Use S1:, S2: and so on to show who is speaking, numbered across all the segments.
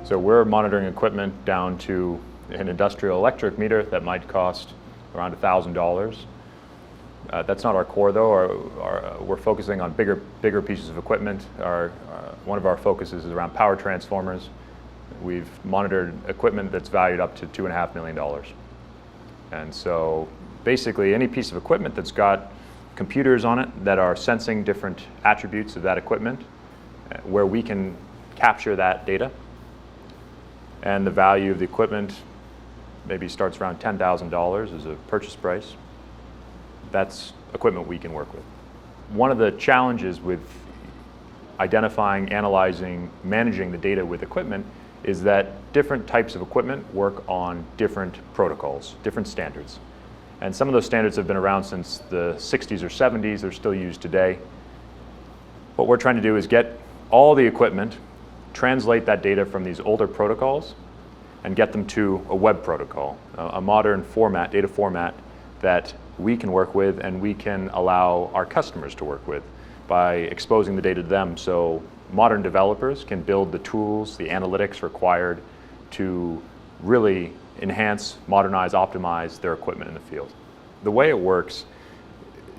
S1: So we're monitoring equipment down to an industrial electric meter that might cost around $1,000. That's not our core though. We're focusing on bigger pieces of equipment. One of our focuses is around power transformers. We've monitored equipment that's valued up to $2.5 million. And so basically any piece of equipment that's got computers on it that are sensing different attributes of that equipment, where we can capture that data. And the value of the equipment maybe starts around $10,000 as a purchase price. That's equipment we can work with. One of the challenges with identifying, analyzing, managing the data with equipment is that different types of equipment work on different protocols, different standards. And some of those standards have been around since the 60s or 70s. They're still used today. What we're trying to do is get all the equipment, translate that data from these older protocols, and get them to a web protocol, a modern format, data format that we can work with and we can allow our customers to work with by exposing the data to them, so modern developers can build the tools, the analytics required to really enhance, modernize, optimize their equipment in the field. The way it works,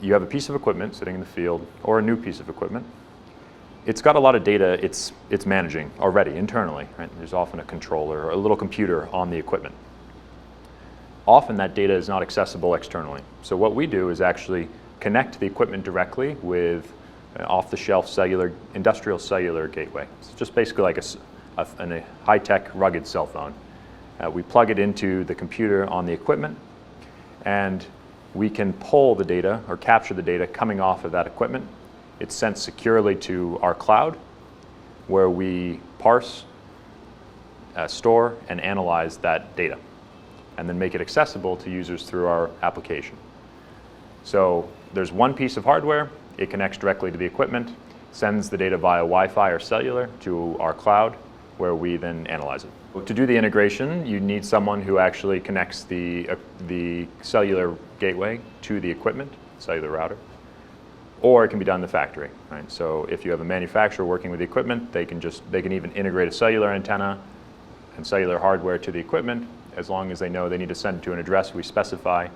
S1: you have a piece of equipment sitting in the field or a new piece of equipment. It's got a lot of data it's managing already internally, right? There's often a controller or a little computer on the equipment. Often that data is not accessible externally. So what we do is actually connect the equipment directly with an off-the-shelf industrial cellular gateway. It's just basically like a high-tech rugged cell phone. We plug it into the computer on the equipment, and we can pull the data or capture the data coming off of that equipment. It's sent securely to our cloud, where we parse, store, and analyze that data, and then make it accessible to users through our application. So there's one piece of hardware. It connects directly to the equipment, sends the data via Wi-Fi or cellular to our cloud, where we then analyze it. To do the integration, you need someone who actually connects the cellular gateway to the equipment, cellular router, or it can be done in the factory. Right? So if you have a manufacturer working with the equipment, they can even integrate a cellular antenna and cellular hardware to the equipment, as long as they know they need to send it to an address we specify,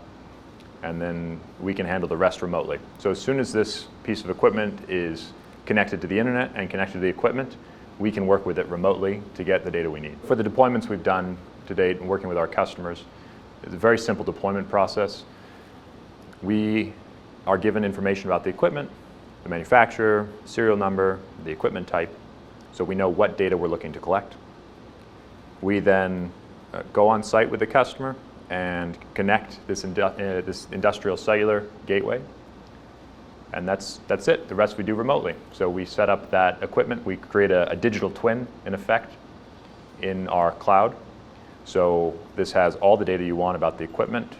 S1: and then we can handle the rest remotely. So as soon as this piece of equipment is connected to the internet and connected to the equipment, we can work with it remotely to get the data we need. For the deployments we've done to date and working with our customers, it's a very simple deployment process. We are given information about the equipment, the manufacturer, serial number, the equipment type, so we know what data we're looking to collect. We then go on site with the customer and connect this industrial cellular gateway. And that's it. The rest we do remotely. So we set up that equipment. We create a digital twin, in effect, in our cloud. So this has all the data you want about the equipment,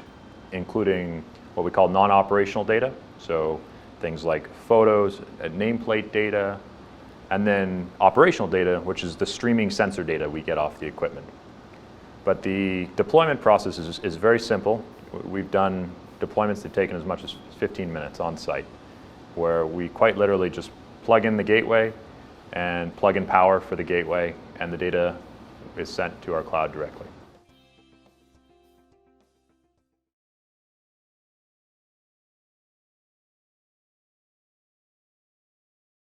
S1: including what we call non-operational data. So things like photos, nameplate data, and then operational data, which is the streaming sensor data we get off the equipment. But the deployment process is very simple. We've done deployments that have taken as much as 15 minutes on site, where we quite literally just plug in the gateway and plug in power for the gateway, and the data is sent to our cloud directly.